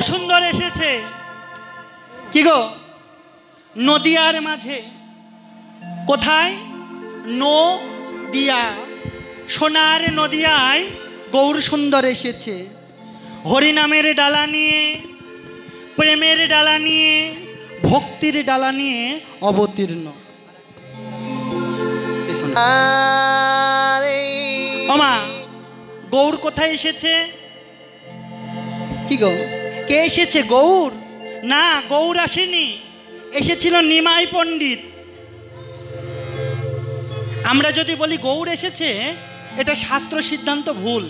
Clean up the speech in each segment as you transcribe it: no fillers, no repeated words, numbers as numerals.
সুন্দর এসেছে কি গো নদিয়ার মাঝে। কোথায়? নদিয়া, সোনার নদিয়ায় গৌর সুন্দর এসেছে। হরিনামের ডালা নিয়ে, প্রেমের ডালা নিয়ে, ভক্তির ডালা নিয়ে অবতীর্ণ। ওমা, গৌর কোথায় এসেছে? কি গো, কে এসেছে? গৌর না, গৌর আসেনি, এসেছিল নিমাই পণ্ডিত। আমরা যদি বলি গৌর এসেছে, এটা শাস্ত্র সিদ্ধান্ত ভুল।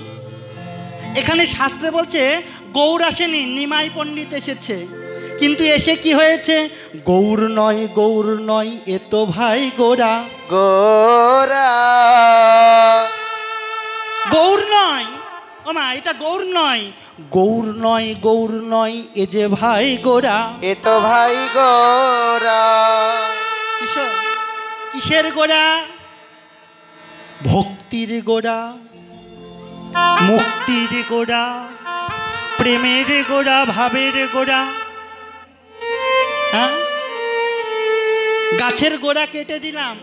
এখানে শাস্ত্রে বলছে গৌর আসেনি, নিমাই পণ্ডিত এসেছে। কিন্তু এসে কি হয়েছে? গৌর নয়, গৌর নয়, এ তো ভাই গোরা। গোরা গৌর নয়, ও মা, এটা গৌর নয়, গৌর নয়, গৌর নয়, এ যে ভাই গোরা। এ তো ভাই গোরা। কিসের গোরা? ভক্তির গোরা, মুক্তির গোরা, প্রেমের গোরা, ভাবের গোরা। হ্যাঁ, গাছের গোড়া কেটে দিলাম,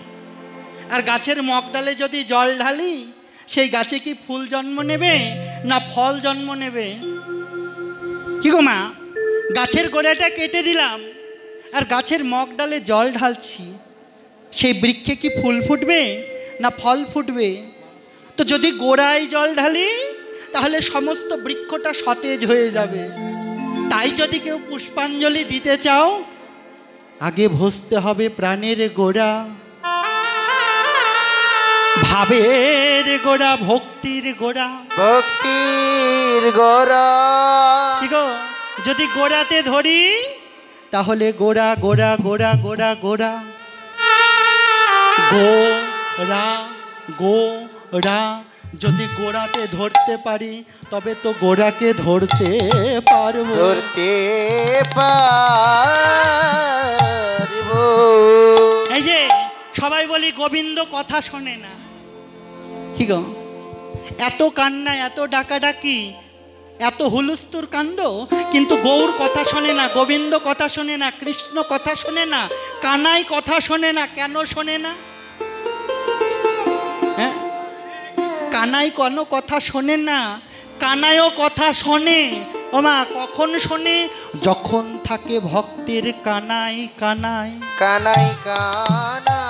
আর গাছের মগডালে যদি জল ঢালি, সেই গাছে কি ফুল জন্ম নেবে না ফল জন্ম নেবে? কি গো মা, গাছের গোড়াটা কেটে দিলাম আর গাছের মগডালে জল ঢালছি, সেই বৃক্ষে কি ফুল ফুটবে না ফল ফুটবে? তো যদি গোড়ায় জল ঢালি তাহলে সমস্ত বৃক্ষটা সতেজ হয়ে যাবে। তাই যদি কেউ পুষ্পাঞ্জলি দিতে চাও, আগে ভসতে হবে প্রাণের গোড়া, ভাবের গোড়া, ভক্তির গোড়া। ভক্তির গোড়া। কি গো, যদি গোড়াতে ধরি তাহলে গোড়া গোড়া গোড়া গোড়া গোড়া গোড়া গোড়া। যদি গোড়াতে ধরতে পারি তবে তো গোড়াকে ধরতে পারবো, ধরতে পারবো। এই যে সবাই বলি গোবিন্দ কথা শোনে না। কি গো, এত কান্না, এত ডাকাডাকি, এত হুলুস্তুর কাণ্ড, কিন্তু গৌর কথা শোনে না, গোবিন্দ কথা শোনে না, কৃষ্ণ কথা শোনে না, কানাই কথা শোনে না। কেন শোনে না? হ্যাঁ, কানাই কোনো কথা শোনে না, কানাইও কথা শোনে। ও মা, কখন শোনে? যখন থাকে ভক্তের কানাই কানাই কানাই কানাই।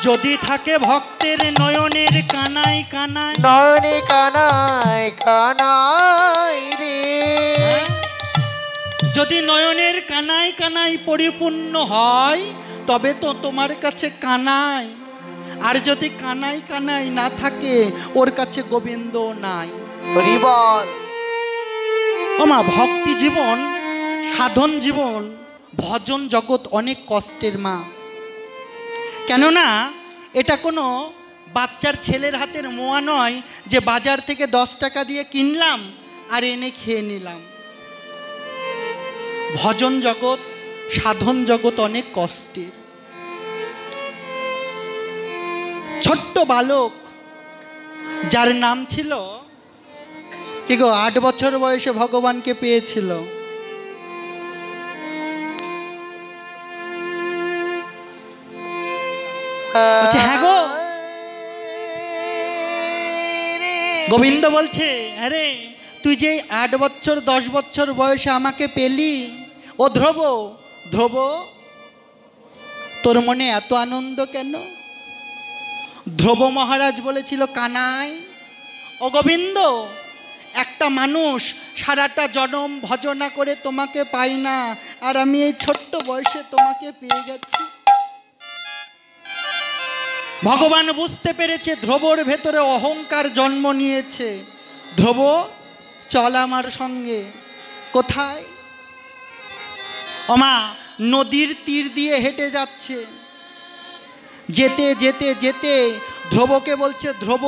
যদি থাকে ভক্তের নয়নের কানাই কানাই, নয়নে কানাই কানাই রে। যদি নয়নের কানাই কানাই পরিপূর্ণ হয় তবে তো তোমার কাছে কানাই। আর যদি কানাই কানাই না থাকে, ওর কাছে গোবিন্দ নাই। হরি বল। ও মা, ভক্তি জীবন, সাধন জীবন, ভজন জগৎ অনেক কষ্টের মা। কেননা এটা কোনো বাচ্চার ছেলের হাতের মোয়া নয় যে বাজার থেকে 10 টাকা দিয়ে কিনলাম আর এনে খেয়ে নিলাম। ভজন জগৎ, সাধন জগৎ অনেক কষ্টের। ছোট্ট বালক যার নাম ছিল কি গো, 8 বছর বয়সে ভগবানকে পেয়েছিল। হ্যাঁ গো, গোবিন্দ বলছে, আরে তুই যে 8 বছর 10 বছর বয়সে আমাকে পেলি, ও ধ্রুব, ধ্রুব, তোর মনে এত আনন্দ কেন? ধ্রুব মহারাজ বলেছিল, কানাই, ও গোবিন্দ, একটা মানুষ সারাটা জনম ভজনা করে তোমাকে পাই না, আর আমি এই ছোট্ট বয়সে তোমাকে পেয়ে গেছি। ভগবান বুঝতে পেরেছে ধ্রুবর ভেতরে অহংকার জন্ম নিয়েছে। ধ্রুব, চল আমার সঙ্গে। কোথায়? ওমা, নদীর তীর দিয়ে হেঁটে যাচ্ছে। যেতে যেতে যেতে ধ্রুবকে বলছে, ধ্রুব,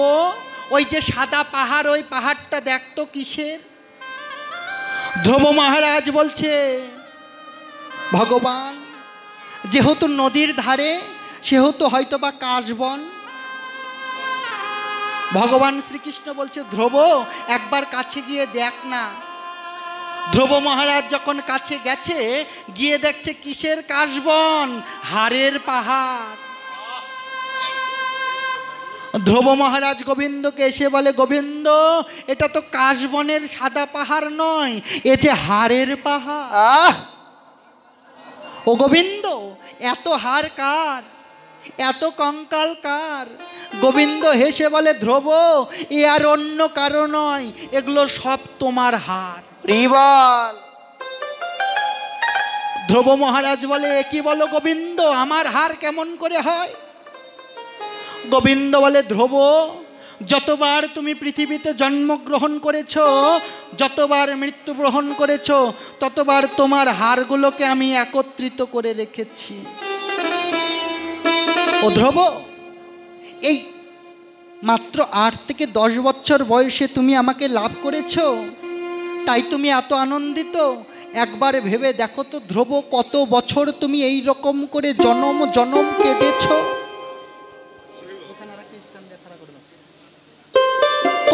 ওই যে সাদা পাহাড়, ওই পাহাড়টা দেখতো কিসের? ধ্রুব মহারাজ বলছে, ভগবান, যেহেতু নদীর ধারে, সেহেতু হয়তো বা কাশবন। ভগবান শ্রীকৃষ্ণ বলছে, ধ্রুব, একবার কাছে গিয়ে দেখ না। ধ্রুব মহারাজ যখন কাছে গেছে, গিয়ে দেখছে কিসের কাশবন, হাড়ের পাহাড়। ধ্রুব মহারাজ গোবিন্দকে এসে বলে, গোবিন্দ, এটা তো কাশবনের সাদা পাহাড় নয়, এ যে হাড়ের পাহাড়। ও গোবিন্দ, এত হাড় কার, এত কঙ্কাল কার? গোবিন্দ হেসে বলে, ধ্রুব, এ আর অন্য কারো নয়, এগুলো সব তোমার হাড়। ধ্রুব মহারাজ বলে, এ কি বলো গোবিন্দ, আমার হাড় কেমন করে হয়? গোবিন্দ বলে, ধ্রুব, যতবার তুমি পৃথিবীতে জন্মগ্রহণ করেছ, যতবার মৃত্যুগ্রহণ করেছ, ততবার তোমার হাড়গুলোকে আমি একত্রিত করে রেখেছি। ও ধ্রুব, এই মাত্র 8 থেকে 10 বছর বয়সে তুমি আমাকে লাভ করেছ, তাই তুমি এত আনন্দিত? একবার ভেবে দেখো তো ধ্রুব, কত বছর তুমি এই রকম করে জনম জনম কেঁদেছ।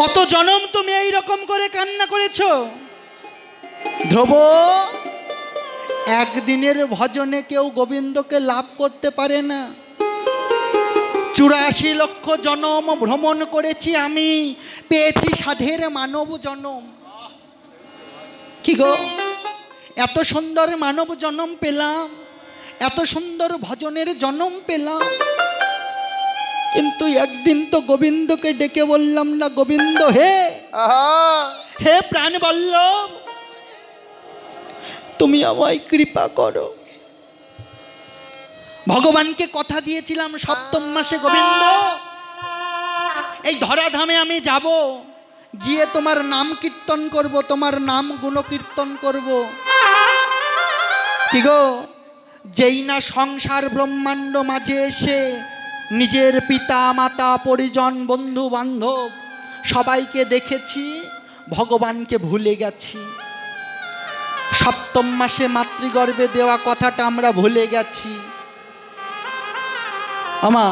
কত জনম তুমি এই রকম করে কান্না করেছ। ধ্রুব, একদিনের ভজনে কেউ গোবিন্দকে লাভ করতে পারে না। 84 লক্ষ জনম ভ্রমণ করেছি আমি, পেয়েছি সাধের মানব জনম। কি গো, এত সুন্দর মানব জনম পেলাম, এত সুন্দর ভজনের জনম পেলাম, কিন্তু একদিন তো গোবিন্দকে ডেকে বললাম না, গোবিন্দ হে, হে প্রাণ বল্লভ, তুমি আমায় কৃপা করো। ভগবানকে কথা দিয়েছিলাম সপ্তম মাসে, গোবিন্দ, এই ধরাধামে আমি যাব, গিয়ে তোমার নাম কীর্তন করব, তোমার নাম গুণকীর্তন করব। কি গো, যেই না সংসার ব্রহ্মাণ্ড মাঝে এসে নিজের পিতা মাতা পরিজন বন্ধু বান্ধব সবাইকে দেখেছি, ভগবানকে ভুলে গেছি। সপ্তম মাসে মাতৃগর্ভে দেওয়া কথাটা আমরা ভুলে গেছি। আমা,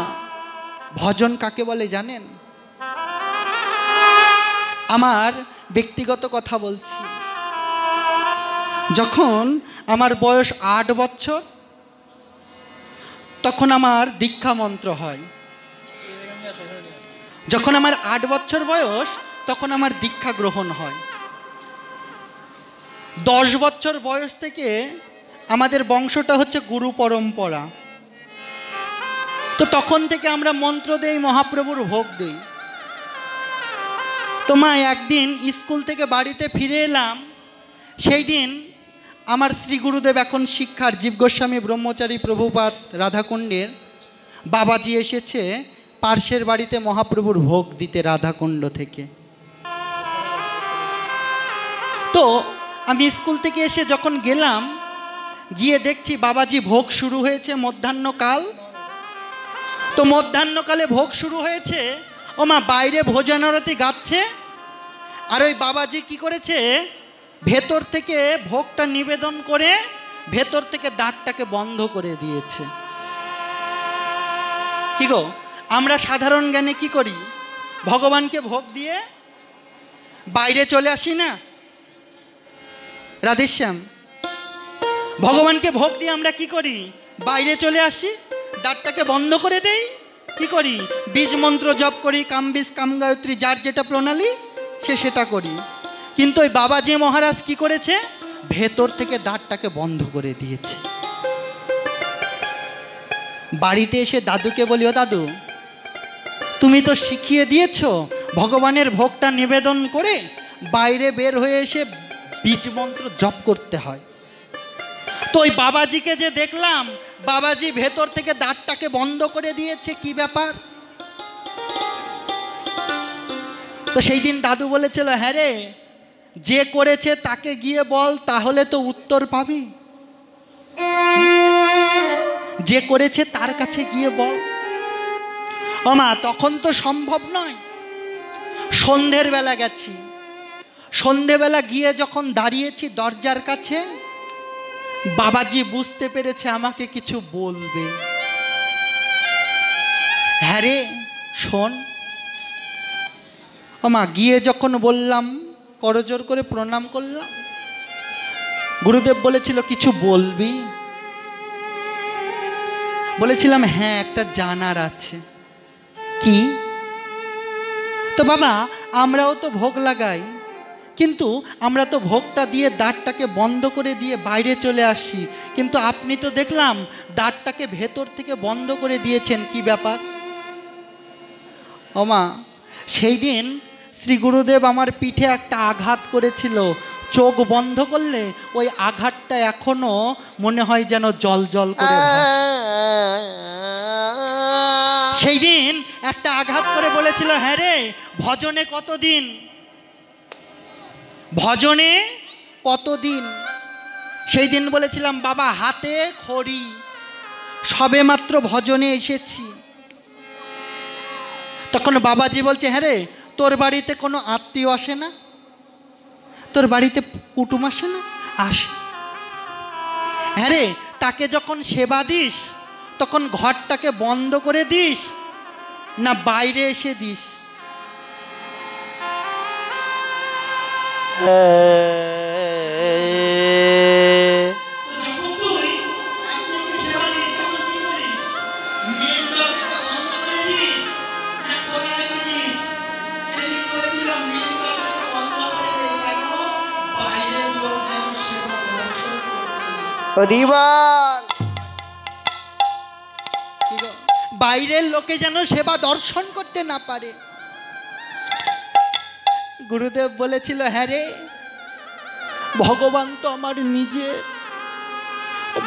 ভজন কাকে বলে জানেন? আমার ব্যক্তিগত কথা বলছি। যখন আমার বয়স 8 বছর, তখন আমার দীক্ষা মন্ত্র হয়। যখন আমার 8 বছর বয়স, তখন আমার দীক্ষা গ্রহণ হয়। 10 বছর বয়স থেকে আমাদের বংশটা হচ্ছে গুরু পরম্পরা। তো তখন থেকে আমরা মন্ত্র দেই, মহাপ্রভুর ভোগ দেই। তো মা, একদিন স্কুল থেকে বাড়িতে ফিরে এলাম, সেই দিন আমার শ্রী গুরুদেব, এখন শিক্ষার জীব গোস্বামী ব্রহ্মচারী প্রভুপাদ রাধাকুণ্ডের বাবাজি এসেছে পার্শ্বের বাড়িতে মহাপ্রভুর ভোগ দিতে রাধাকুণ্ড থেকে। তো আমি স্কুল থেকে এসে যখন গেলাম, গিয়ে দেখছি বাবাজি ভোগ শুরু হয়েছে মধ্যাহ্নকাল। তো মধ্যাহ্নকালে ভোগ শুরু হয়েছে, ও মা, বাইরে ভোজনারতি গাচ্ছে, আর ওই বাবাজি কি করেছে, ভেতর থেকে ভোগটা নিবেদন করে ভেতর থেকে দ্বারটাকে বন্ধ করে দিয়েছে। কি গো, আমরা সাধারণ জ্ঞানে কি করি, ভগবানকে ভোগ দিয়ে বাইরে চলে আসি না? রাধেশ্যাম, ভগবানকে ভোগ দিয়ে আমরা কি করি, বাইরে চলে আসি, দ্বারটাকে বন্ধ করে দেই। কি করি, বীজ মন্ত্র জপ করি, কাম বীজ কাম গায়ত্রী, যার যেটা প্রণালী সে সেটা করি। কিন্তু ওই বাবাজি মহারাজ কি করেছে, ভেতর থেকে দ্বারটাকে বন্ধ করে দিয়েছে। বাড়িতে এসে দাদুকে বলি, ও দাদু, তুমি তো শিখিয়ে দিয়েছো ভগবানের ভোগটা নিবেদন করে বাইরে বের হয়ে এসে বীজ মন্ত্র জপ করতে হয়। তো ওই বাবাজিকে যে দেখলাম, বাবাজি ভেতর থেকে দ্বারটাকে বন্ধ করে দিয়েছে, কি ব্যাপার? তো সেই দিন দাদু বলেছিল, হ্যাঁ রে, যে করেছে তাকে গিয়ে বল, তাহলে তো উত্তর পাবি। যে করেছে তার কাছে গিয়ে বল। ও মা, তখন তো সম্ভব নয়। সন্ধ্যের বেলা গেছি, সন্ধ্যেবেলা গিয়ে যখন দাঁড়িয়েছি দরজার কাছে, বাবাজি বুঝতে পেরেছে আমাকে কিছু বলবে। হ্যাঁ রে, শোন। ও মা, গিয়ে যখন বললাম, করজোর করে প্রণাম করলাম, গুরুদেব বলেছিল কিছু বলবি? বলেছিলাম হ্যাঁ, একটা জানার আছে। কি? তো বাবা, আমরাও তো ভোগ লাগাই, কিন্তু আমরা তো ভোগটা দিয়ে দ্বারটাকে বন্ধ করে দিয়ে বাইরে চলে আসি, কিন্তু আপনি তো দেখলাম দ্বারটাকে ভেতর থেকে বন্ধ করে দিয়েছেন, কি ব্যাপার? ওমা, সেই দিন শ্রী গুরুদেব আমার পিঠে একটা আঘাত করেছিল, চোখ বন্ধ করলে ওই আঘাতটা এখনো মনে হয় যেন জল জল করে সেই দিন একটা আঘাত করে বলেছিল, হ্যাঁ রে, ভজনে কতদিন, ভজনে কতদিন? সেই দিন বলেছিলাম বাবা হাতে খড়ি, সবে মাত্র ভজনে এসেছি। তখন বাবাজি বলছে, হ্যাঁ রে, তোর বাড়িতে কোনো আত্মীয় আসে না? তোর বাড়িতে কুটুম আসে না? আসে। হ্যাঁ রে, তাকে যখন সেবা দিস তখন ঘরটাকে বন্ধ করে দিস না বাইরে এসে দিস? বাইরের লোকে যেন সেবা দর্শন করতে না পারে। গুরুদেব বলেছিল, হ্যাঁ রে, ভগবান তো আমার নিজের,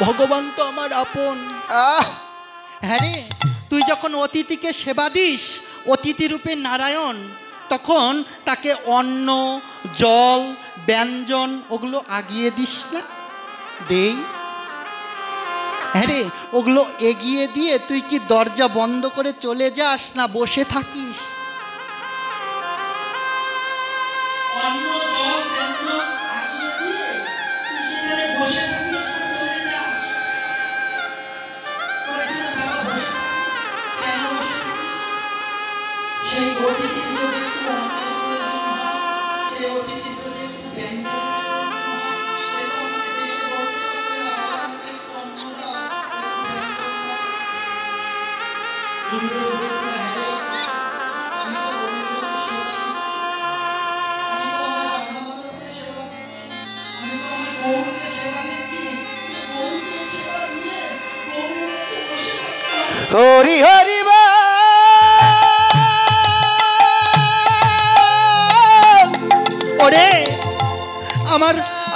ভগবান তো আমার আপন। হ্যাঁ রে, তুই যখন অতিথিকে সেবা দিস, অতিথি রূপে নারায়ণ, তখন তাকে অন্ন, জল, ব্যঞ্জন ওগুলো আগিয়ে দিস না? দেই। হ্যাঁ রে, ওগুলো এগিয়ে দিয়ে তুই কি দরজা বন্ধ করে চলে যাস না বসে থাকিস? সেই অতিথির যদি একটু অন্নের প্রয়োজন হয়, সেই অতিথির যদি একটু ব্যঞ্জনের গুরুদেব বলেছিল, হ্যাঁ রে, আমি তো রবীন্দ্রকে সেবা দিচ্ছি, আমি তো আমার রাধা মাধবকে সেবা দিচ্ছি, আমি তো আমার গৌরকে সেবা দিচ্ছি, গৌরকে সেবা দিয়ে গৌরের কাছে বসে থাকতাম। হরি হরি ওরে,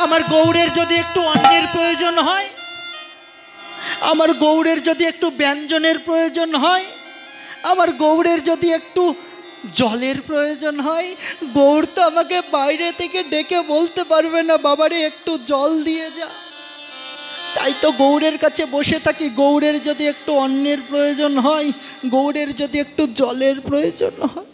আমার গৌরের যদি একটু অন্নের প্রয়োজন হয়, আমার গৌরের যদি একটু ব্যঞ্জনের প্রয়োজন হয়, আমার গৌরের যদি একটু জলের প্রয়োজন হয়, গৌর তো আমাকে বাইরে থেকে ডেকে বলতে পারবে না, বাবারে একটু জল দিয়ে যা। তাই তো গৌরের কাছে বসে থাকি। গৌরের যদি একটু অন্নের প্রয়োজন হয়, গৌরের যদি একটু জলের প্রয়োজন হয়,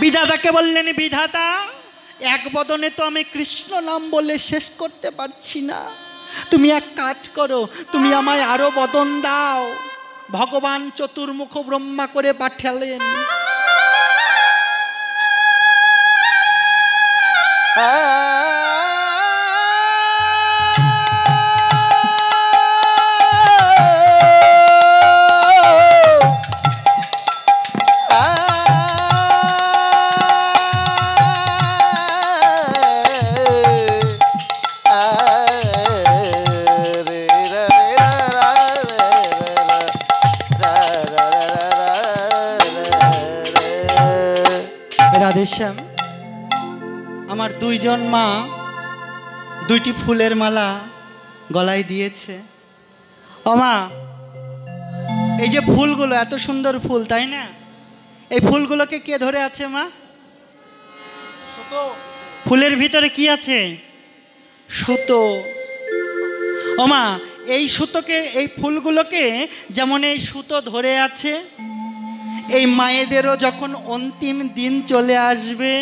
বিধাতাকে বললেন, বিধাতা, এক বদনে তো আমি কৃষ্ণ নাম বলে শেষ করতে পারছি না, তুমি এক কাজ করো, তুমি আমায় আরো বদন দাও। ভগবান চতুর্মুখ ব্রহ্মা করে পাঠালেন। শ্যাম, আমার দুইজন মা দুইটি ফুলের মালা গলায় দিয়েছে। ও মা, এই যে ফুলগুলো এত সুন্দর ফুল, তাই না? এই ফুলগুলোকে কে ধরে আছে মা? ফুলের ভিতরে কি আছে? সুতো। ও মা, এই সুতোকে, এই ফুলগুলোকে যেমন এই সুতো ধরে আছে, এই মায়েদেরও যখন অন্তিম দিন চলে আসবে,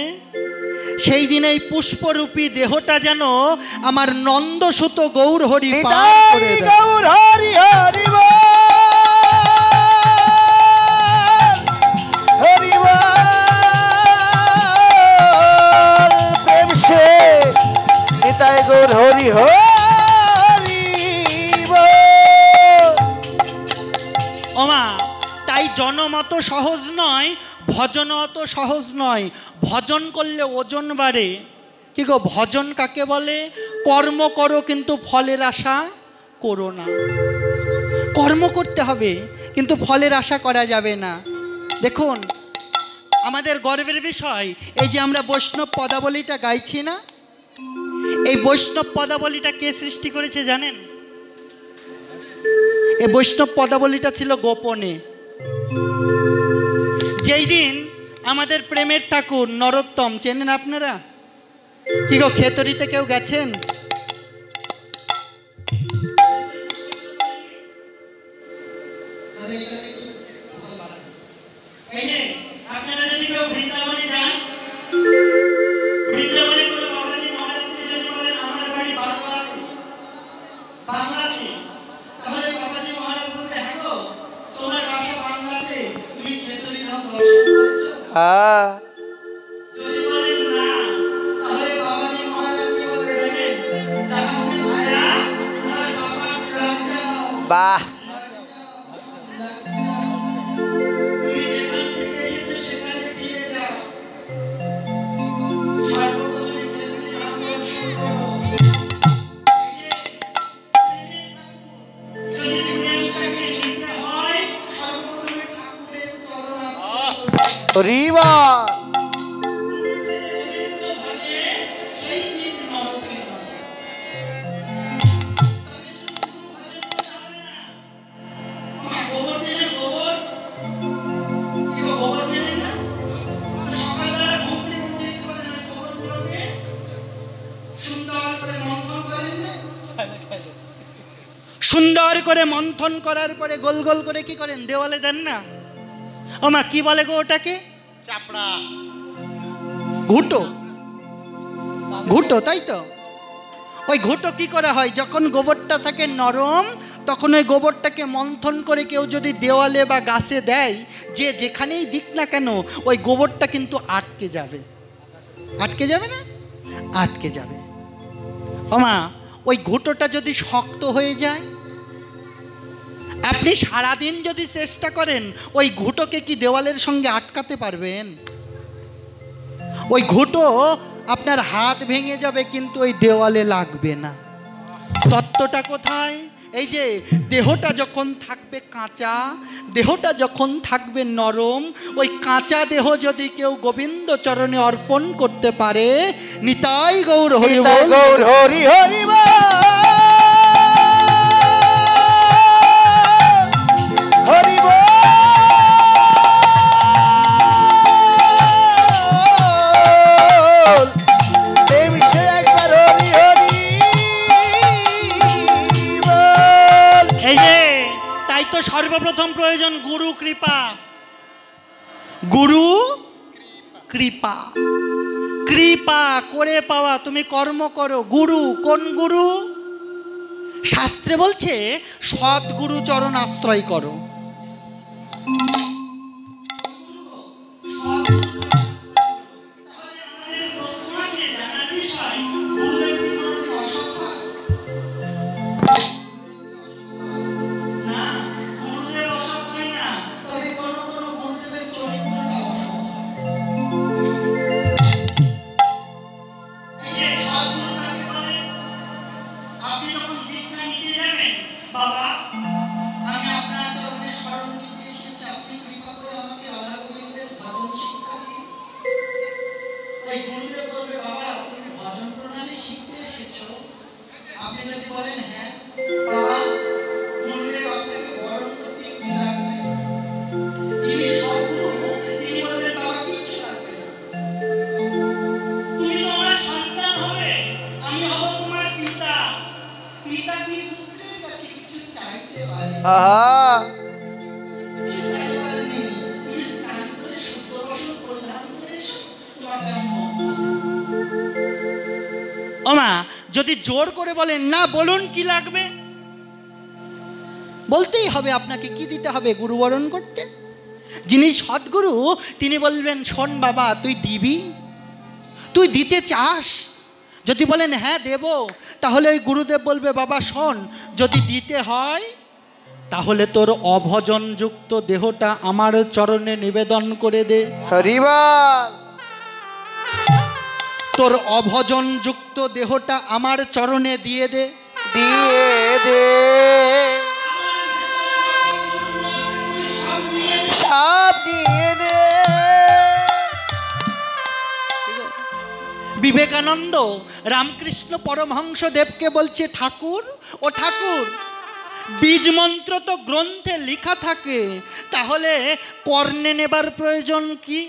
সেই দিন এই পুষ্পরূপী দেহটা যেন আমার নন্দ সুতো গৌর হরি পার করে দেয়। গৌর হরি হরি বল, হরি বল, প্রেম সে নিতাই গৌর হরি হরি বল। ওমা, তাই জনম অত সহজ নয়, ভজন অত সহজ নয়। ভজন করলে ওজন বাড়ে। কি গো, ভজন কাকে বলে? কর্ম করো কিন্তু ফলের আশা করো না। কর্ম করতে হবে কিন্তু ফলের আশা করা যাবে না। দেখুন, আমাদের গর্বের বিষয় এই যে আমরা বৈষ্ণব পদাবলীটা গাইছি না, এই বৈষ্ণব পদাবলীটা কে সৃষ্টি করেছে জানেন? এই বৈষ্ণব পদাবলীটা ছিল গোপনে। যেই দিন আমাদের প্রেমের ঠাকুর নরোত্তম, চেনেন আপনারা? কি গো, খেতড়িতে কেউ গেছেন? আপনারা যদি কেউ বৃন্দাবনে যান, বৃন্দাবনে কোনো বাবাজি মহারাজকে যদি বলেন আমার বাড়ি বাংলাতে, বাংলাতে, তাহলে বাবাজি মহারাজ বলবে হ্যাঁ গো, তোমার বাসা বাংলাতে, তুমি খেতড়ি ধাম দর্শন করেছো? হ্যাঁ। যদি বলেন না, তাহলে বাবাজি মহারাজ কি বলবে জানেন? জানাতে আয়া তোমার বাবা গ্রাম যাও। বাহ, তুমি যেখান থেকে এসেছো সেখানে ফিরে যাও। সর্বপ্রথমে খেতড়ি ধাম দর্শন করো। এই যে প্রেমের ঠাকুর, যদি প্রেমটাকে নিতে হয় সর্বপ্রথমে ঠাকুরের চরণ আশ্রয় করতে হবে। হরি বল। সুন্দর করে মন্থন করার পরে গোল গোল করে কি করেন? দেওয়ালে দেন না? ও মা, কি বলে গো ওটাকে? চাপড়া, ঘুটো, ঘুটো, তাই তো? ওই ঘুটো কি করা হয়? যখন গোবরটা থাকে নরম, তখন ওই গোবরটাকে মন্থন করে কেউ যদি দেওয়ালে বা গাছে দেয়, যে যেখানেই দিক না কেন, ওই গোবরটা কিন্তু আটকে যাবে। আটকে যাবে না? আটকে যাবে। ও মা, ওই ঘুটোটা যদি শক্ত হয়ে যায়, আপনি সারাদিন যদি চেষ্টা করেন, ওই ঘুটোকে কি দেওয়ালের সঙ্গে আটকাতে পারবেন? ওই ঘুটো আপনার হাত ভেঙে যাবে কিন্তু ওই দেওয়ালে লাগবে না। তত্ত্বটা কোথায়? এই যে দেহটা যখন থাকবে কাঁচা, দেহটা যখন থাকবে নরম, ওই কাঁচা দেহ যদি কেউ গোবিন্দ চরণে অর্পণ করতে পারে, নিতাই গৌর হরি বল, গৌর হরি হরি বল, হরি বল, প্রেম সে একবার হরি হরি বল। এই যে তাই তো সর্বপ্রথম প্রয়োজন গুরু কৃপা। গুরু কৃপা, কৃপা করে পাওয়া। তুমি কর্ম করো। গুরু, কোন গুরু? শাস্ত্রে বলছে সদ্গুরু চরণ আশ্রয় করো। আপনি যখন দীক্ষা নিতে যাবেন, বাবা আমি আপনার চরণে আহা ওমা যদি জোর করে বলেন না, বলুন কি লাগবে, বলতেই হবে আপনাকে। কি দিতে হবে গুরুবরণ করতে? যিনি সদ্গুরু তিনি বলবেন, শোন বাবা, তুই দিবি, তুই দিতে চাস? যদি বলেন হ্যাঁ দেব, তাহলে ওই গুরুদেব বলবে, বাবা শোন, যদি দিতে হয় তাহলে তোর অভজনযুক্ত দেহটা আমার চরণে নিবেদন করে দে। হরি বল। তোর অভজনযুক্ত দেহটা আমার চরণে দিয়ে দে, দিয়ে দে, সব দিয়ে দে। বিবেকানন্দ রামকৃষ্ণ পরমহংস দেবকে বলছে, ঠাকুর ও ঠাকুর, বীজ মন্ত্র তো গ্রন্থে লেখা থাকে, তাহলে কর্ণে নেবার প্রয়োজন কি?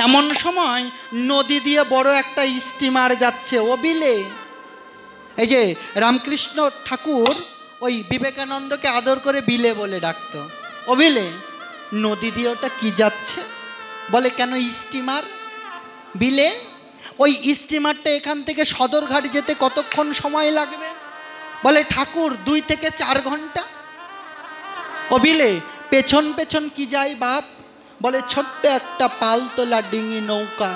এমন সময় নদী দিয়ে বড় একটা স্টিমার যাচ্ছে ও বিলে। এই যে রামকৃষ্ণ ঠাকুর ওই বিবেকানন্দকে আদর করে বিলে বলে ডাকতো। ও বিলে, নদী দিয়ে ওটা কি যাচ্ছে? বলে কেন স্টিমার? বিলে ওই স্টিমারটা এখান থেকে সদরঘাট যেতে কতক্ষণ সময় লাগবে? বলে ঠাকুর 2 থেকে 4 ঘন্টা। ও বিলে, পেছন পেছন কি যায় বাপ? বলে ছোট্ট একটা পালতোলা ডিঙি নৌকা।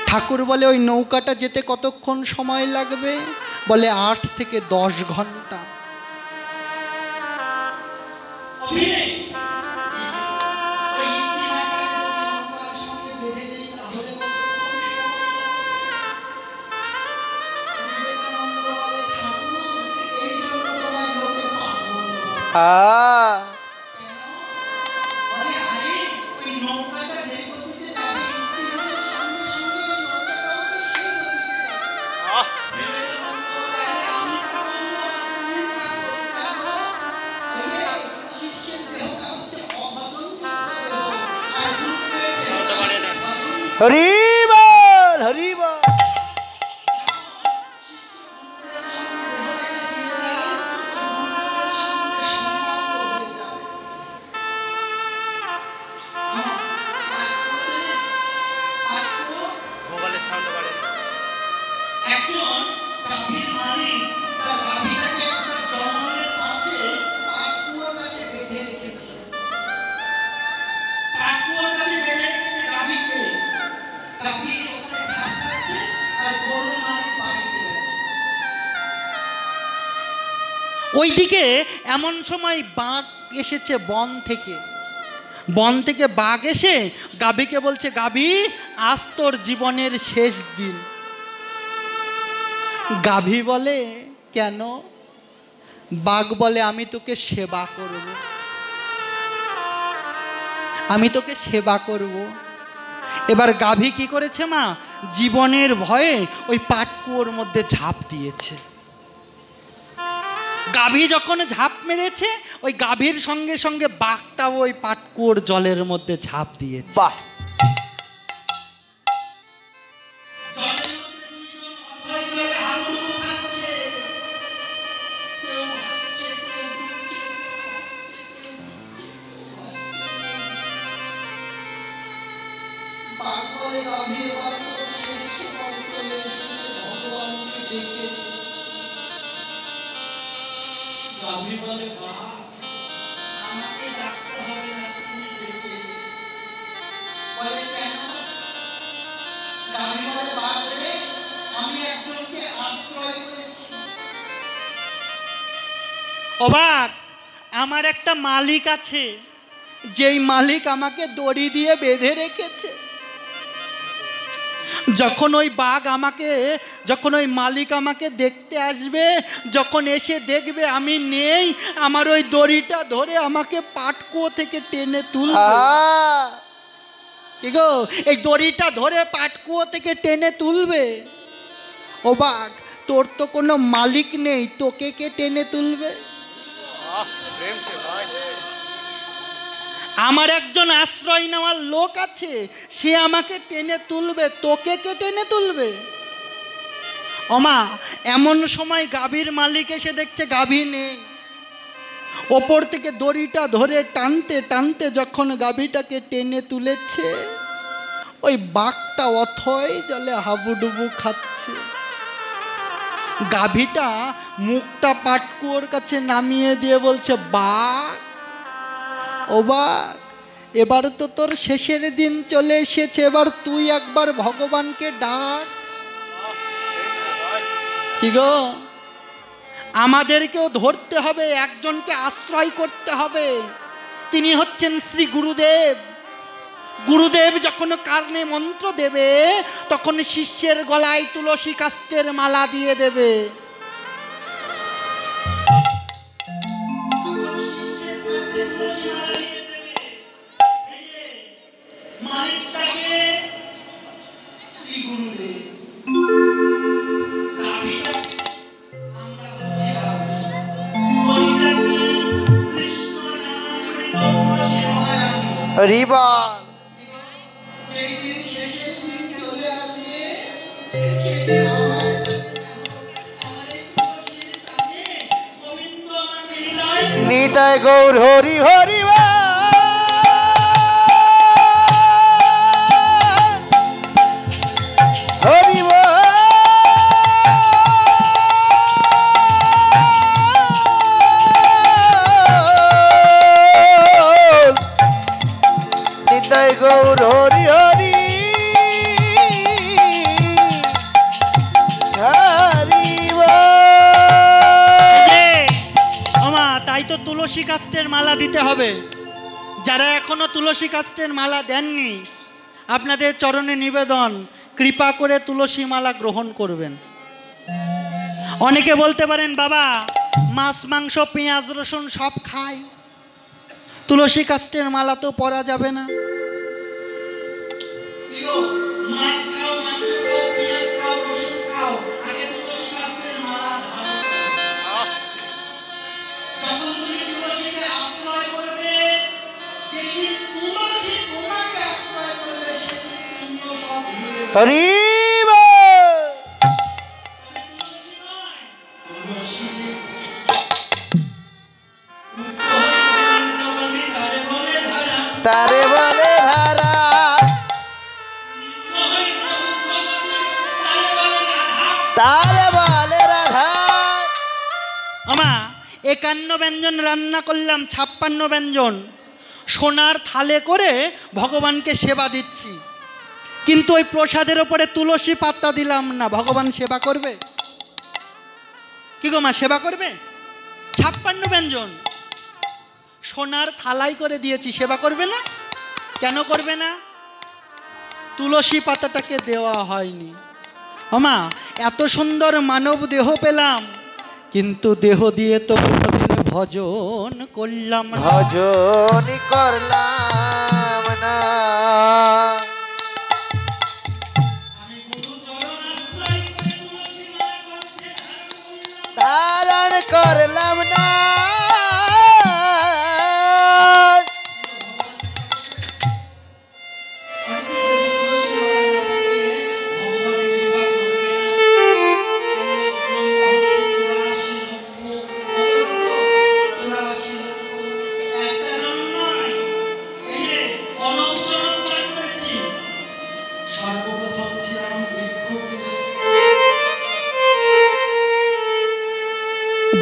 ঠাকুর বলে ওই নৌকাটা যেতে কতক্ষণ সময় লাগবে? বলে 8 থেকে 10 ঘন্টা। হরি বল, হরি বল। ওইদিকে এমন সময় বাঘ এসেছে বন থেকে। বন থেকে বাঘ এসে গাভীকে বলছে, গাভী আজ তোর জীবনের শেষ দিন। গাভী বলে কেন? বাঘ বলে আমি তোকে সেবা করব, আমি তোকে সেবা করব। এবার গাভী কি করেছে মা? জীবনের ভয়ে ওই পাটকুয়োর মধ্যে ঝাঁপ দিয়েছে। গাভী যখন ঝাঁপ মেরেছে, ওই গাভীর সঙ্গে সঙ্গে বাঘটাও ওই পাটকুয়োর জলের মধ্যে ঝাঁপ দিয়েছে। বাহ! অবাক, আমার একটা মালিক আছে, যেই মালিক আমাকে দড়ি দিয়ে বেঁধে রেখেছে। যখন ওই মালিক আমাকে দেখতে আসবে, যখন এসে দেখবে আমি নেই, আমার ওই দড়িটা ধরে আমাকে পাটকুয়ো থেকে টেনে তুলবে। কি গো, এই দড়িটা ধরে পাটকুয়ো থেকে টেনে তুলবে। ও বাঘ, তোর তো কোনো মালিক নেই, তোকে কে টেনে তুলবে? আমার একজন আশ্রয় নেওয়ার লোক আছে, সে আমাকে টেনে তুলবে, তোকে কে টেনে তুলবে? ওমা এমন সময় গাভীর মালিক এসে দেখছে গাভী নেই। ওপর থেকে দড়িটা ধরে টানতে টানতে যখন গাভীটাকে টেনে তুলেছে, ওই বাঘটা অথই জলে হাবুডুবু খাচ্ছে। গাভীটা মুখটা পাটকুয়োর কাছে নামিয়ে দিয়ে বলছে, বাঘ ও বাঘ, এবার তো তোর শেষের দিন চলে এসেছে, এবার তুই একবার ভগবানকে ডাক। কি গো, আমাদেরকেও ধরতে হবে, একজনকে আশ্রয় করতে হবে, তিনি হচ্ছেন শ্রী গুরুদেব। গুরুদেব যখন কার্ণে মন্ত্র দেবে তখন শিষ্যের গলায় তুলসী কাষ্ঠের মালা দিয়ে দেবে। হরিবা নিতাই গৌর হরি হরিবা হরিবা নিতাই গৌর হরি হরি তাই তো তুলসী কাষ্ঠের মালা দিতে হবে। যারা এখনো তুলসী কাষ্ঠের মালা দেননি, আপনাদের চরণে নিবেদন, কৃপা করে তুলসী মালা গ্রহণ করবেন। অনেকে বলতে পারেন, বাবা মাছ মাংস পেঁয়াজ রসুন সব খাই, তুলসী কাষ্ঠের মালা তো পরা যাবে না। হরিবা তারে বলে ধারা তারে বলে রাধা। আমা 51 ব্যঞ্জন রান্না করলাম, 56 ব্যঞ্জন সোনার থালে করে ভগবানকে সেবা দিচ্ছি, কিন্তু ওই প্রসাদের ওপরে তুলসী পাতা দিলাম না। ভগবান সেবা করবে? কি গো মা, সেবা করবে? 56 ব্যঞ্জন সোনার থালাই করে দিয়েছি, সেবা করবে না? কেন করবে না? তুলসী পাতাটাকে দেওয়া হয়নি। আমা এত সুন্দর মানব দেহ পেলাম, কিন্তু দেহ দিয়ে তো কোনোদিন ভজন করলাম না। ভজন করলাম না, ধারণ করলাম না।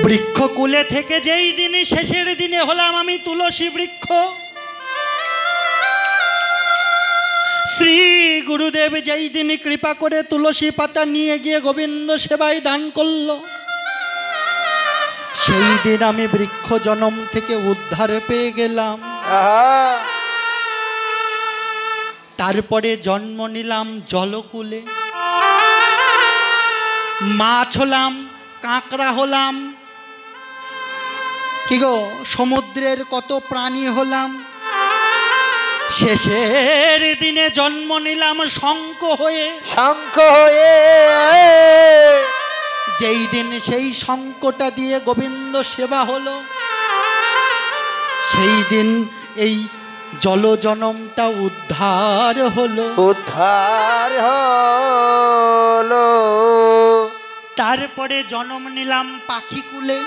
বৃক্ষকুলে থেকে যেই দিনে শেষের দিনে হলাম আমি তুলসী বৃক্ষ, শ্রী গুরুদেব যেই দিন কৃপা করে তুলসী পাতা নিয়ে গিয়ে গোবিন্দ সেবায় দান করল, সেই দিন আমি বৃক্ষ জনম থেকে উদ্ধার পেয়ে গেলাম। তারপরে জন্ম নিলাম জলকুলে, মাছ হলাম, কাঁকড়া হলাম, কি গো সমুদ্রের কত প্রাণী হলাম। শেষের দিনে জন্ম নিলাম শঙ্খ হয়ে, শঙ্খ হয়ে। যেই দিন সেই শঙ্খটা দিয়ে গোবিন্দ সেবা হলো, সেই দিন এই জলজনমটা উদ্ধার হলো। উদ্ধার হলো। তারপরে জন্ম নিলাম পাখি কুলে,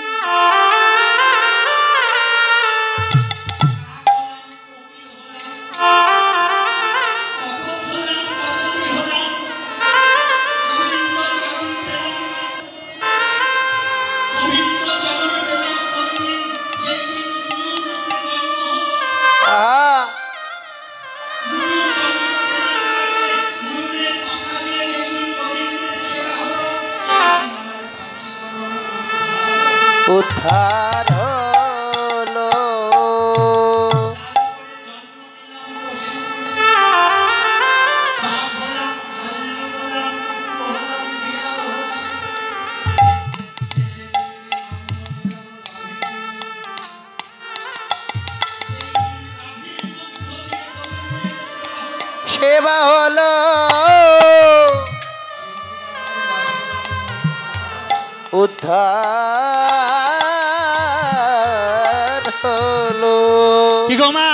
আহা উদ্ধার হলো সেবা হলো উদ্ধার হলো। কি গো মা,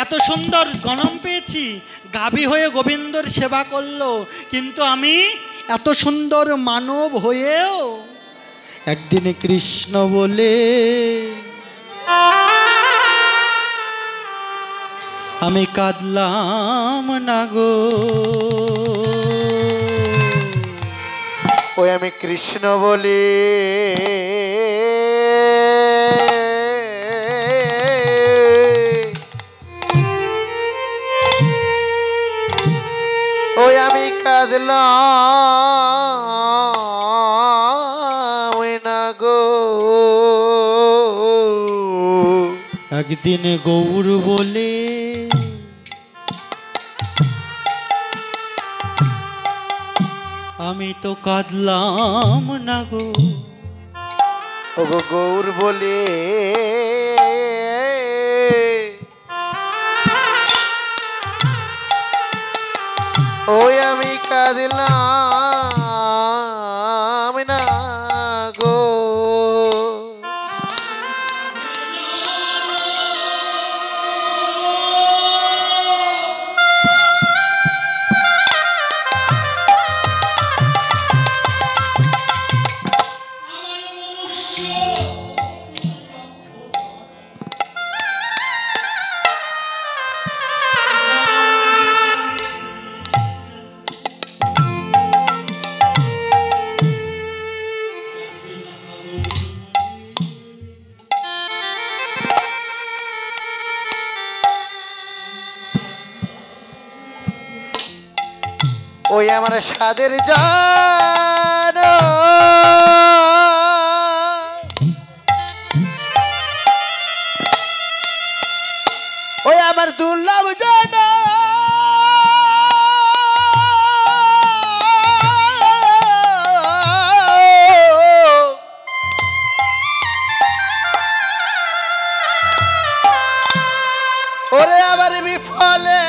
এত সুন্দর জনম পেয়েছি, গাভী হয়ে গোবিন্দর সেবা করলো, কিন্তু আমি এত সুন্দর মানব হয়েও একদিনে কৃষ্ণ বলে আমি কাঁদলাম না গো। ওই আমি কৃষ্ণ বলি ওই আমি কাঁদলাম না গো। একদিন গৌর বলে আমি তো কাঁদলাম না গো। ও গো গৌর বলে ওই আমি কাঁদলাম না গো। ওই আমার সাদের জান ওই আমার দুর্লভ জান ওরে আমার বিফলে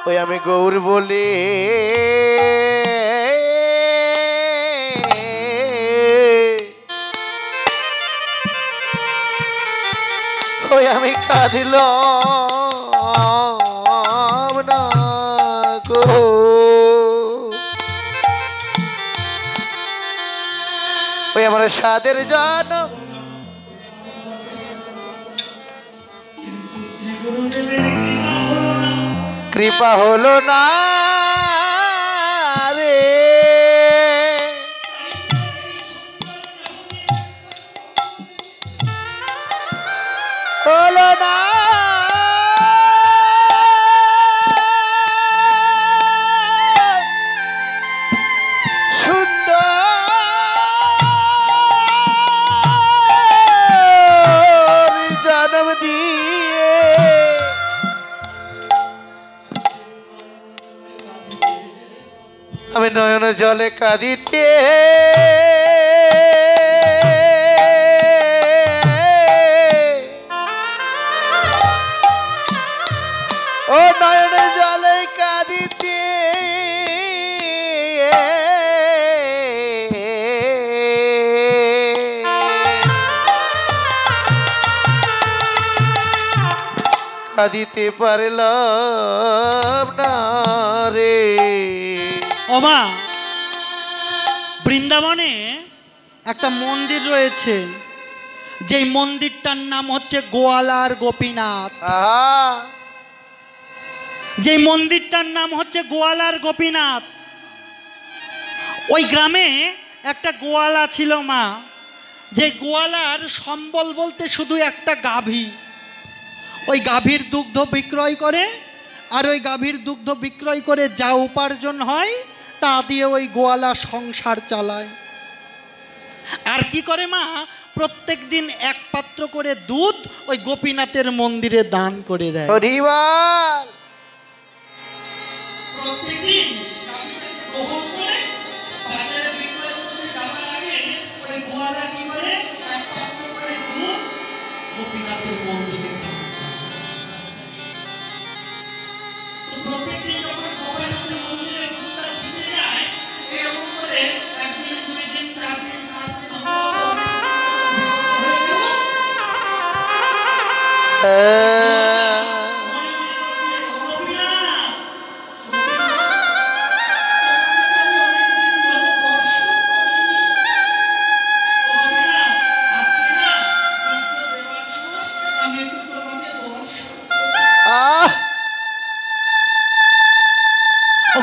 ওই আমি গৌর বলি ওই আমি কাঁদিলাম না গো। ওই আমার সাদের জান কৃপা হলো না রে হলো না সুন্দর জন্ম দিয়ে আমি নয়ন জলে কাঁদিতে ও নয়ন জলে কাঁদিতে কাঁদিতে পারলাম না রে। ওমা, বৃন্দাবনে একটা মন্দির রয়েছে, যেই মন্দিরটার নাম হচ্ছে গোয়ালার গোপীনাথ। যেই মন্দিরটার নাম হচ্ছে গোয়ালার গোপীনাথ। ওই গ্রামে একটা গোয়ালা ছিল মা, যে গোয়ালার সম্বল বলতে শুধু একটা গাভী। ওই গাভীর দুগ্ধ বিক্রয় করে, আর ওই গাভীর দুগ্ধ বিক্রয় করে যা উপার্জন হয় তা দিয়ে ওই গোয়ালা সংসার চালায়। আর কি করে মা, প্রত্যেক দিন এক পাত্র করে দুধ ওই গোপীনাথের মন্দিরে দান করে দেয়। হরিবল। প্রত্যেকদিন গাভীটাকে বহন করে বাজারে বিক্রয় করতে যাওয়ার আগে ওই গোয়ালা কি করে, এক পাত্র করে দুধ গোপীনাথের মন্দিরে দান করে। তো প্রত্যেকদিন যখন গোপীনাথের মন্দিরে দুধটা দিতে যায়, এরকম করে একদিন, দুই দিন, 4 দিন, 5 দিন অনেক হয়ে গেল।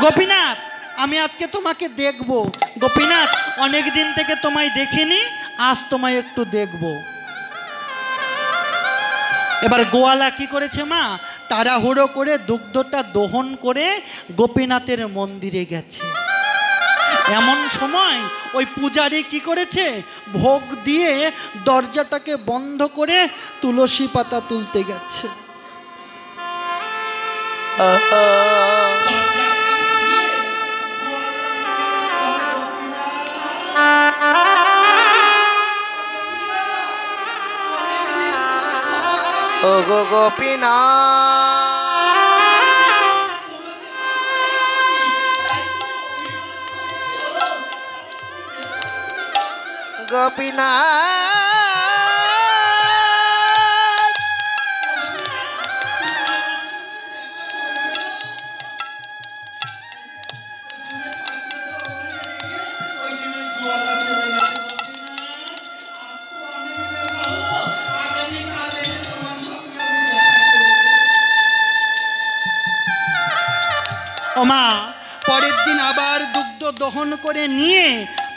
গোপীনাথ, আমি আজকে তোমাকে দেখব। গোপীনাথ, অনেক দিন থেকে তোমায় দেখিনি, আজ তোমায় একটু দেখব। এবার গোয়ালা কি করেছে মা, তাড়াহুড়ো করে দুগ্ধটা দহন করে গোপীনাথের মন্দিরে গেছে। এমন সময় ওই পূজারি কি করেছে, ভোগ দিয়ে দরজাটাকে বন্ধ করে তুলসী পাতা তুলতে গেছে। ও গো গোপীনাথ, গোপীনাথ, ওমা, পরের দিন আবার দুগ্ধ দহন করে নিয়ে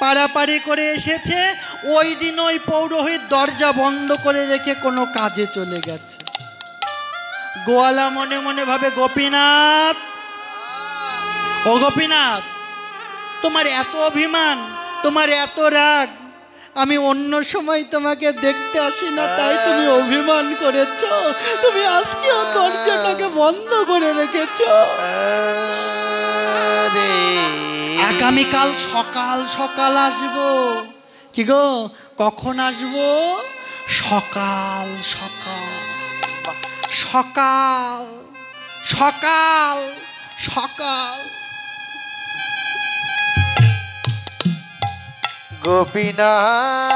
পাড়াপাড়ি করে এসেছে। ওই দিন ওই পৌরোহিত দরজা বন্ধ করে রেখে কোনো কাজে চলে গেছে। গোয়ালা মনে মনে ভাবে, গোপীনাথ, ও গোপীনাথ, তোমার এত অভিমান, তোমার এত রাগ, আমি অন্য সময় তোমাকে দেখতে আসি না, তাই তুমি অভিমান করেছো। তুমি আজকেও দরজাটাকে বন্ধ করে রেখেছো। আগামীকাল সকাল সকাল আসবো। কি গো, কখন আসবো? সকাল সকাল সকাল সকাল সকাল। গোপীনাথ,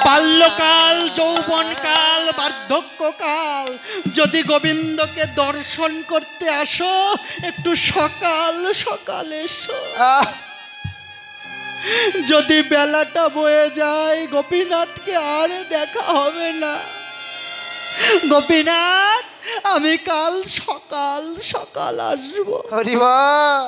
বাল্যকাল, যৌবনকাল, বার্ধক্যকাল, যদি গোবিন্দকে দর্শন করতে আসো, একটু সকাল সকাল এসো। যদি বেলাটা বয়ে যায়, গোপীনাথকে আর দেখা হবে না। গোপীনাথ, আমি কাল সকাল সকাল আসবো। হরিবল।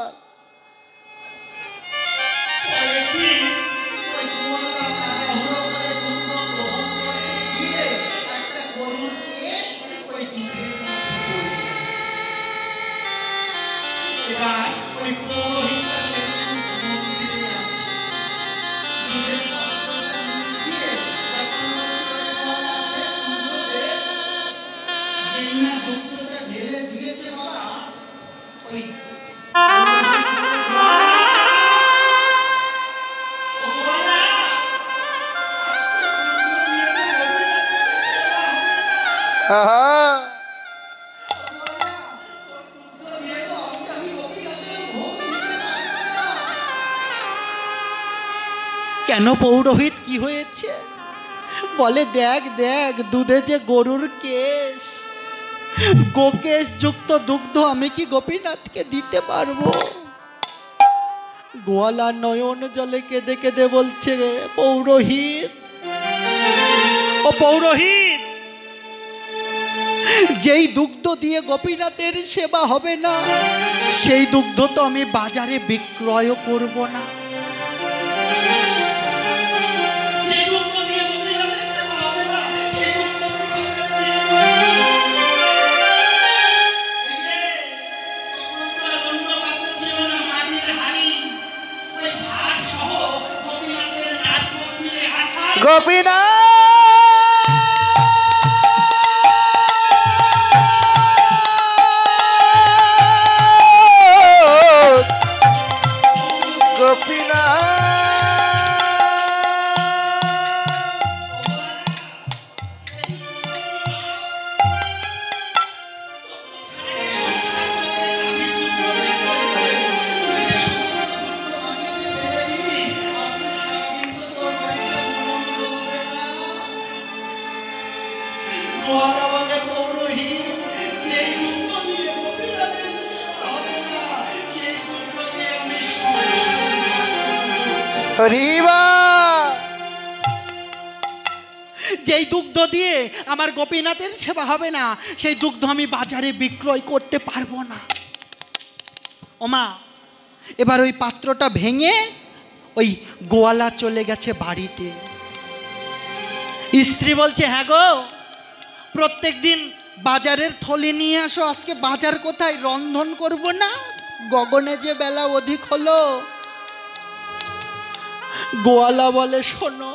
কেন পৌরোহিত, কি হয়েছে? বলে, দেখ দেখ, দুধে যে গরুর কেশ, গোকেশ যুক্ত দুগ্ধ আমি কি গোপীনাথকে দিতে পারবো? গোয়ালা নয়ন জলে কেঁদে কেঁদে বলছে, পৌরোহিত, ও পৌরোহিত, যেই দুগ্ধ দিয়ে গোপীনাথের সেবা হবে না, সেই দুগ্ধ তো আমি বাজারে বিক্রয় করব না। গোপীনাথ যেই দুগ্ধ দিয়ে আমার গোপীনাথের সেবা হবে না, সেই দুগ্ধ আমি বাজারে বিক্রয় করতে পারবো না। ওমা, এবার ওই পাত্রটা ভেঙে ওই গোয়ালা চলে গেছে বাড়িতে। স্ত্রী বলছে, হ্যাঁ গো, প্রত্যেক দিন বাজারের থলি নিয়ে আসো, আজকে বাজার কোথায়, রন্ধন করব না, গগনে যে বেলা অধিক হলো। গোয়ালা বলে, শোনো,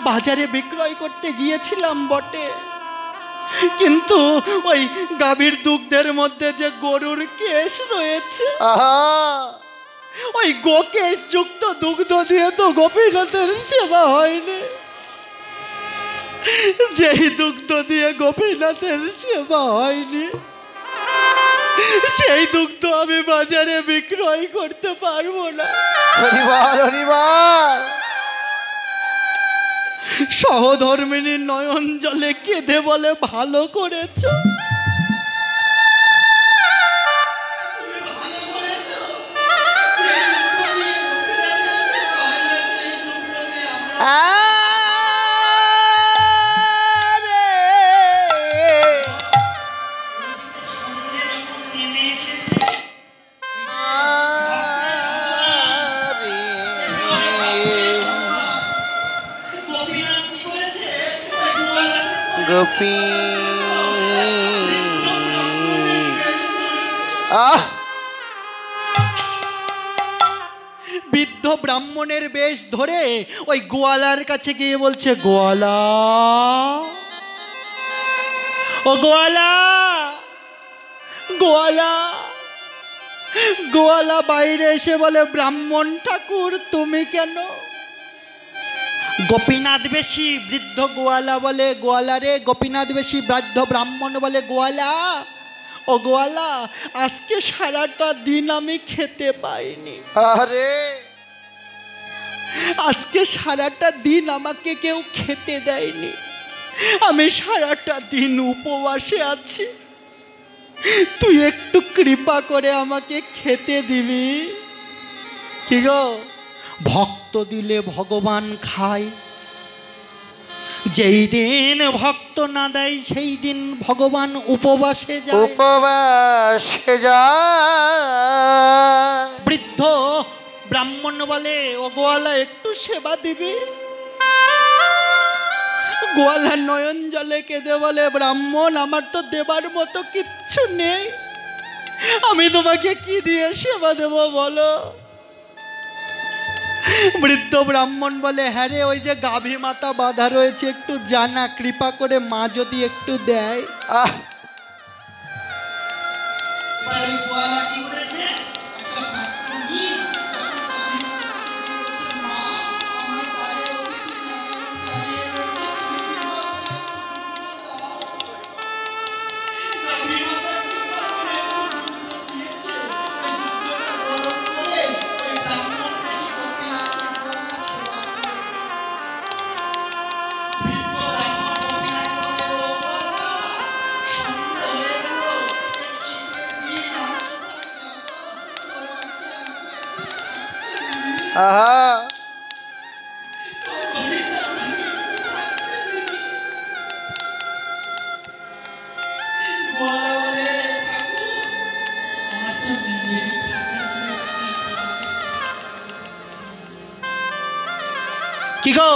বাজারে বিক্রয় করতে গিয়েছিলাম বটে, কিন্তু ওই গাভীর দুগ্ধের মধ্যে যে গরুর কেশ রয়েছে, ওই গোকেশ যুক্ত দুগ্ধ দিয়ে তো গোপীনাথের সেবা হয়নি। যেই দুগ্ধ দিয়ে গোপীনাথের সেবা হয়নি, সেই দুগ্ধ আমি বাজারে বিক্রয় করতে পারবো না। সহধর্মিনীর নয়ন জলে কেঁদে বলে, ভালো করেছ, বৃদ্ধ ব্রাহ্মণের বেশ ধরে ওই গোয়ালার কাছে গিয়ে বলছে, গোয়ালা, ও গোয়ালা, গোয়ালা। গোয়ালা বাইরে এসে বলে, ব্রাহ্মণ ঠাকুর, তুমি কেন? গোপীনাথ বেশি বৃদ্ধ গোয়ালা বলে, গোয়ালা রে, গোপীনাথ বেশি বৃদ্ধ ব্রাহ্মণ বলে, গোয়ালা, ও গোয়ালা, আজকে সারাটা দিন আমি খেতে পাইনি। আরে, আজকে সারাটা দিন আমাকে কেউ খেতে দেয়নি, আমি সারাটা দিন উপবাসে আছি, তুই একটু কৃপা করে আমাকে খেতে দিবি? কি গো, ভক্ত দিলে ভগবান খায়, যেই দিন ভক্ত না দেয় সেই দিন ভগবান উপবাসে যায়। উপবাসে যায়। বৃদ্ধ ব্রাহ্মণ বলে, ও গোয়ালা, একটু সেবা দিবি? গোয়ালা নয়ন জলে কেঁদে বলে, ব্রাহ্মণ, আমার তো দেবার মতো কিচ্ছু নেই, আমি তোমাকে কি দিয়ে সেবা দেব বলো? বৃদ্ধ ব্রাহ্মণ বলে, হ্যাঁ রে, ওই যে গাভী মাতা বাঁধা রয়েছে, একটু জানা, কৃপা করে মা যদি একটু দেয়। আহা কি গো,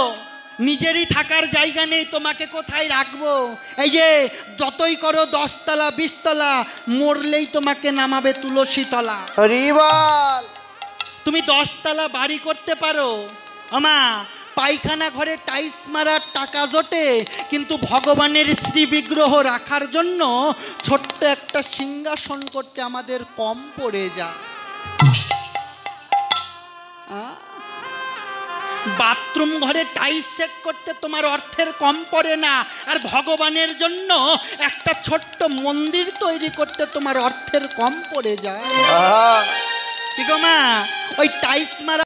নিজেরই থাকার জায়গা নেই, তোমাকে কোথায় রাখবো? এই যে যতই করো 10 তলা 20 তলা, মরলেই তোমাকে নামাবে তুলসী তলা। হরিবল। তুমি 10 তলা বাড়ি করতে পারো আমা, পায়খানা ঘরে টাইলস মারার টাকা জোটে, কিন্তু ভগবানের শ্রী বিগ্রহ রাখার জন্য ছোট্ট একটা সিংহাসন করতে আমাদের কম পড়ে যায়। বাথরুম ঘরে টাইলস চেক করতে তোমার অর্থের কম পড়ে না, আর ভগবানের জন্য একটা ছোট্ট মন্দির তৈরি করতে তোমার অর্থের কম পড়ে যায়। আহা কি গো মা, ওই টাইলস মারা